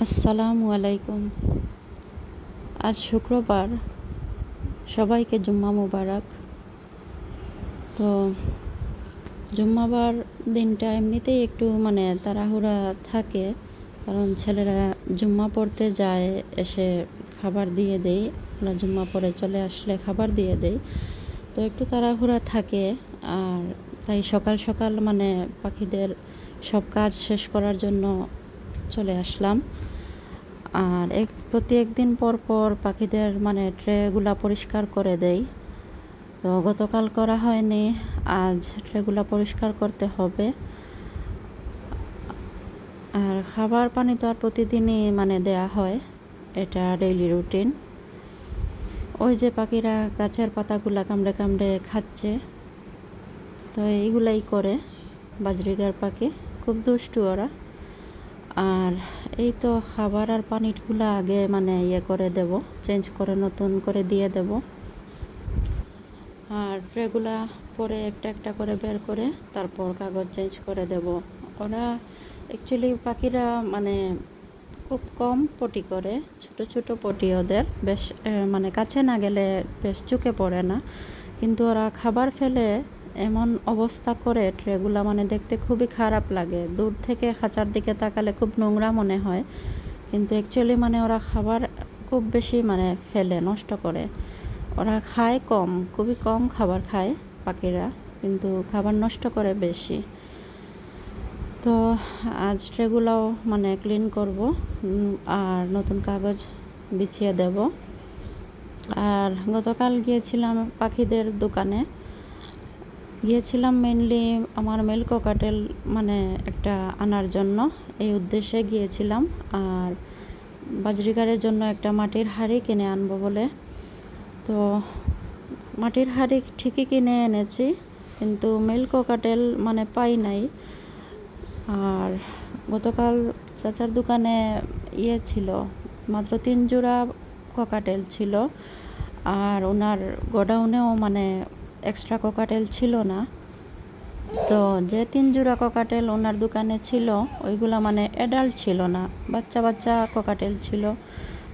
আসসালামু আলাইকুম। আজ শুক্রবার, সবাইকে জুম্মা মুবারক। তো জুম্মাবার দিনটা এমনিতেই একটু তাড়াহুড়া থাকে, কারণ ছেলেরা জুম্মা পড়তে যায়, এসে খাবার দিয়ে দেই। ওরা জুম্মা পড়ে চলে আসলে খাবার দিয়ে দেই, তো একটু তাড়াহুড়া থাকে। আর তাই সকাল সকাল পাখিদের সব কাজ শেষ করার জন্য চলে আসলাম। আর প্রতি একদিন পর পর পাখিদের ট্রেগুলা পরিষ্কার করে দেই। তো গতকাল করা হয়নি, আজ ট্রেগুলা পরিষ্কার করতে হবে। আর খাবার পানি তো আর প্রতিদিনই দেয়া হয়, এটা ডেইলি রুটিন। ওই যে পাখিরা গাছের পাতাগুলা কামড়ে কামড়ে খাচ্ছে, তো এইগুলাই করে। বাজরিগার পাখি খুব দুষ্টু ওরা। আর এই তো খাবার আর পানিগুলো আগে ইয়ে করে দেব, চেঞ্জ করে নতুন করে দিয়ে দেব। আর ট্রেগুলা পরে একটা একটা করে বের করে তারপর কাগজ চেঞ্জ করে দেব। ওরা অ্যাকচুয়ালি পাখিরা খুব কম পটি করে, ছোট ছোট পটি ওদের, বেশ কাছে না গেলে বেশ চোখে পড়ে না। কিন্তু ওরা খাবার ফেলে এমন অবস্থা করে ট্রেগুলা দেখতে খুবই খারাপ লাগে। দূর থেকে খাঁচার দিকে তাকালে খুব নোংরা মনে হয়, কিন্তু অ্যাকচুয়ালি ওরা খাবার খুব বেশি ফেলে, নষ্ট করে। ওরা খায় কম, খুবই কম খাবার খায় পাখিরা, কিন্তু খাবার নষ্ট করে বেশি। তো আজ ট্রেগুলাও ক্লিন করব আর নতুন কাগজ বিছিয়ে দেব। আর গতকাল গিয়েছিলাম পাখিদের দোকানে, গিয়েছিলাম মেনলি আমার মেল ককাটেল একটা আনার জন্য, এই উদ্দেশ্যে গিয়েছিলাম। আর বাজরিগারের জন্য একটা মাটির হাঁড়ি কিনে আনবো বলে। তো মাটির হাঁড়ি ঠিকই কিনে এনেছি, কিন্তু মেল ককাটেল পাই নাই। আর গতকাল চাচার দোকানে ছিল, মাত্র 3 জোড়া ককাটেল ছিল। আর ওনার গোডাউনেও এক্সট্রা ককাটেল ছিল না। তো যে 3 জোড়া ককাটেল ওনার দোকানে ছিল, ওইগুলা অ্যাডাল্ট ছিল না, বাচ্চা বাচ্চা ককাটেল ছিল।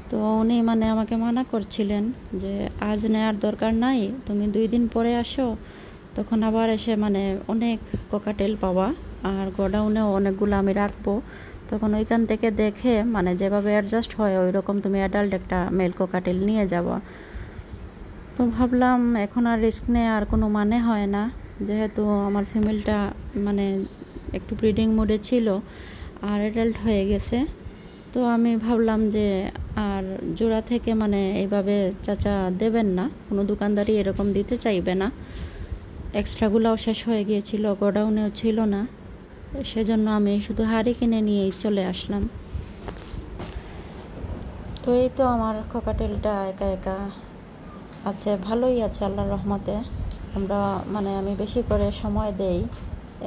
তো উনি আমাকে মানা করছিলেন যে আজ নেওয়ার দরকার নাই, তুমি 2 দিন পরে আসো, তখন আবার এসে অনেক ককাটেল পাওয়া। আর গোডাউনেও অনেকগুলো আমি রাখবো, তখন ওইখান থেকে দেখে যেভাবে অ্যাডজাস্ট হয় ওই রকম তুমি অ্যাডাল্ট একটা মেল ককাটেল নিয়ে যাওয়া। তো ভাবলাম এখন আর রিস্ক নেওয়ার আর কোনো মানে হয় না, যেহেতু আমার ফিমেলটা একটু ব্রিডিং মোডে ছিল আর অ্যাডাল্ট হয়ে গেছে। তো আমি ভাবলাম যে আর জোড়া থেকে এইভাবে চাচা দেবেন না, কোনো দোকানদারই এরকম দিতে চাইবে না। এক্সট্রাগুলাও শেষ হয়ে গিয়েছিল, গোডাউনেও ছিল না, সেজন্য আমি শুধু হাঁড়ি কিনে নিয়েই চলে আসলাম। তো এই তো আমার ককাটেলটা একা একা আছে, ভালোই আছে আল্লাহর রহমতে। আমরা আমি বেশি করে সময় দেই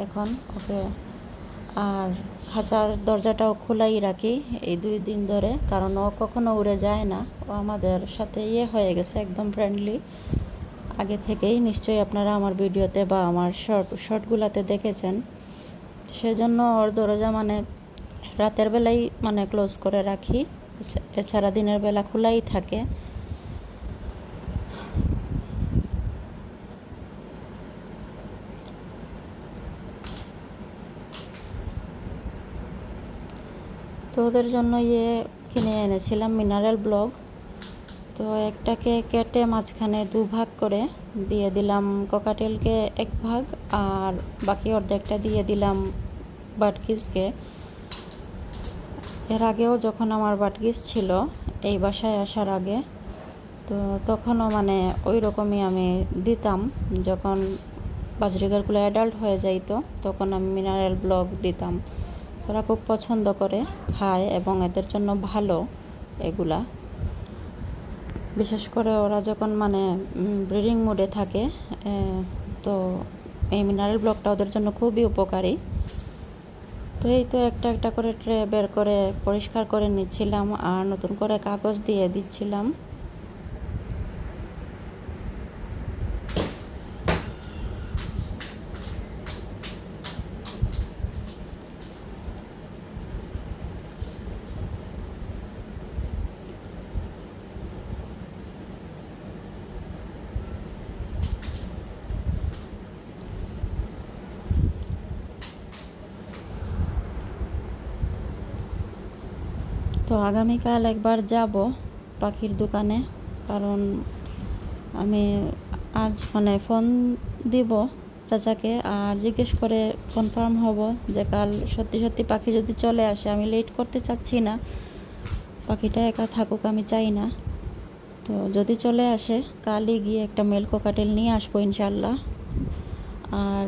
এখন ওকে। আর খাঁচার দরজাটাও খোলাই রাখি এই 2 দিন ধরে, কারণ ও কখনো উড়ে যায় না। ও আমাদের সাথে হয়ে গেছে, একদম ফ্রেন্ডলি আগে থেকেই। নিশ্চয়ই আপনারা আমার ভিডিওতে বা আমার শর্টগুলাতে দেখেছেন। সেজন্য ওর দরজা রাতের বেলাই ক্লোজ করে রাখি, এছাড়া দিনের বেলা খোলাই থাকে। তো ওদের জন্য কিনে এনেছিলাম মিনারেল ব্লক। তো একটাকে কেটে মাঝখানে 2 ভাগ করে দিয়ে দিলাম ককাটেলকে 1 ভাগ, আর বাকি অর্ধেকটা দিয়ে দিলাম বাটকিসকে। এর আগেও যখন আমার বাটকিস ছিল এই বাসায় আসার আগে, তো তখনও ওই রকমই আমি দিতাম। যখন বাজরিগারগুলো অ্যাডাল্ট হয়ে যাইতো তখন আমি মিনারেল ব্লক দিতাম। ওরা খুব পছন্দ করে, খায়, এবং এদের জন্য ভালো এগুলা। বিশেষ করে ওরা যখন ব্রিডিং মোডে থাকে, তো এই মিনারেল ব্লকটা ওদের জন্য খুবই উপকারী। তো এই তো একটা একটা করে ট্রে বের করে পরিষ্কার করে নিচ্ছিলাম আর নতুন করে কাগজ দিয়ে দিচ্ছিলাম। তো আগামীকাল একবার যাব পাখির দোকানে, কারণ আমি আজ মানে ফোন দিব চাচাকে আর জিজ্ঞেস করে কনফার্ম হব যে কাল সত্যি সত্যি পাখি যদি চলে আসে। আমি লেট করতে চাচ্ছি না, পাখিটা একা থাকুক আমি চাই না। তো যদি চলে আসে কালই গিয়ে একটা মেল কোকাটেল নিয়ে আসবো ইনশাল্লাহ। আর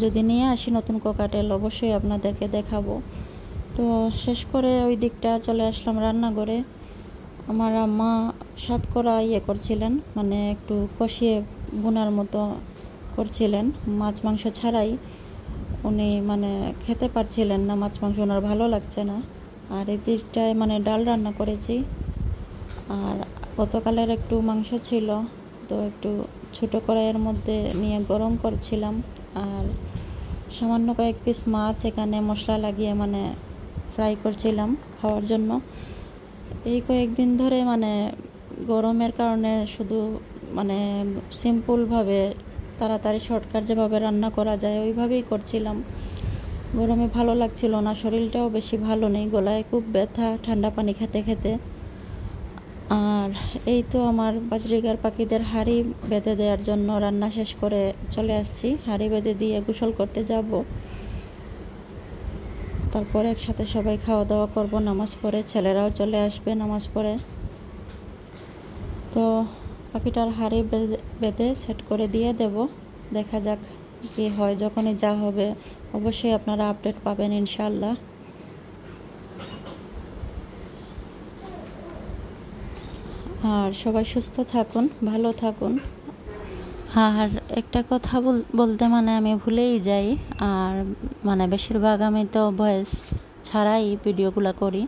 যদি নিয়ে আসি নতুন কোকাটেল অবশ্যই আপনাদেরকে দেখাবো। তো শেষ করে ওই দিকটা চলে আসলাম রান্নাঘরে। আমার আম্মা সাতকরা করছিলেন, মানে একটু কষিয়ে বোনার মতো করছিলেন মাছ মাংস ছাড়াই। উনি মানে খেতে পারছিলেন না, মাছ মাংস ওনার ভালো লাগছে না। আর এই দিকটায় মানে ডাল রান্না করেছি। আর গতকালের একটু মাংস ছিল, তো একটু ছোটো কড়াইয়ের মধ্যে নিয়ে গরম করছিলাম। আর সামান্য কয়েক পিস মাছ এখানে মশলা লাগিয়ে মানে ফ্রাই করছিলাম খাওয়ার জন্য। এই কয়েকদিন ধরে মানে গরমের কারণে শুধু মানে সিম্পলভাবে তাড়াতাড়ি শর্টকাট যেভাবে রান্না করা যায় ওইভাবেই করছিলাম। গরমে ভালো লাগছিল না, শরীরটাও বেশি ভালো নেই, গলায় খুব ব্যথা ঠান্ডা পানি খেতে খেতে। আর এই তো আমার বাজরিগার পাখিদের হাঁড়ি বেঁধে দেওয়ার জন্য রান্না শেষ করে চলে আসছি। হাঁড়ি বেঁধে দিয়ে গোসল করতে যাব, তারপরে একসাথে সবাই খাওয়া দাওয়া করব নামাজ পড়ে। ছেলেরাও চলে আসবে নামাজ পড়ে। তো পাখিটার হাঁড়ি বেঁধে সেট করে দিয়ে দেব, দেখা যাক কি হয়। যখনই যা হবে অবশ্যই আপনারা আপডেট পাবেন ইনশাল্লাহ। আর সবাই সুস্থ থাকুন, ভালো থাকুন। আর একটা কথা বলতে মানে আমি ভুলেই যাই। আর মানে বেশিরভাগ আমি তো ভয়েস ছাড়াই ভিডিওগুলো করি।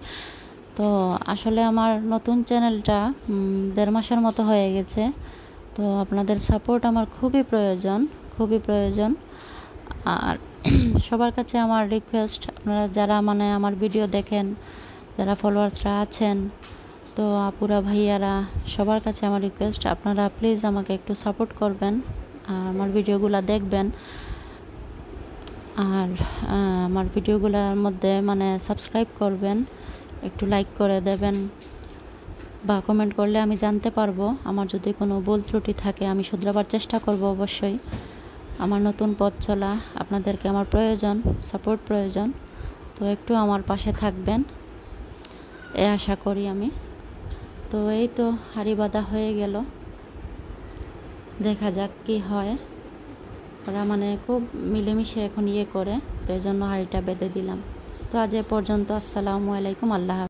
তো আসলে আমার নতুন চ্যানেলটা 1.5 মাসের মতো হয়ে গেছে। তো আপনাদের সাপোর্ট আমার খুবই প্রয়োজন, খুবই প্রয়োজন। আর সবার কাছে আমার রিকোয়েস্ট, আপনারা যারা মানে আমার ভিডিও দেখেন, যারা ফলোয়ার্সরা আছেন, তো আপুরা ভাইয়ারা সবার কাছে আমার রিকোয়েস্ট, আপনারা প্লিজ আমাকে একটু সাপোর্ট করবেন, আর আমার ভিডিওগুলো দেখবেন। আর আমার ভিডিওগুলোর মধ্যে মানে সাবস্ক্রাইব করবেন, একটু লাইক করে দেবেন বা কমেন্ট করলে আমি জানতে পারবো। আমার যদি কোনো ভুল ত্রুটি থাকে আমি শুধরাবার চেষ্টা করব অবশ্যই। আমার নতুন পথ চলা, আপনাদেরকে আমার প্রয়োজন, সাপোর্ট প্রয়োজন। তো একটু আমার পাশে থাকবেন এ আশা করি আমি। তো এই তো হাঁড়ি বাঁধা হয়ে গেল, দেখা যাক কি হয়। ওরা মানে খুব মিলেমিশে এখন করে, তো এই জন্য হাঁড়িটা বেঁধে দিলাম। তো আজ এ পর্যন্ত, আসসালামু আলাইকুম, আল্লাহ হাফেজ।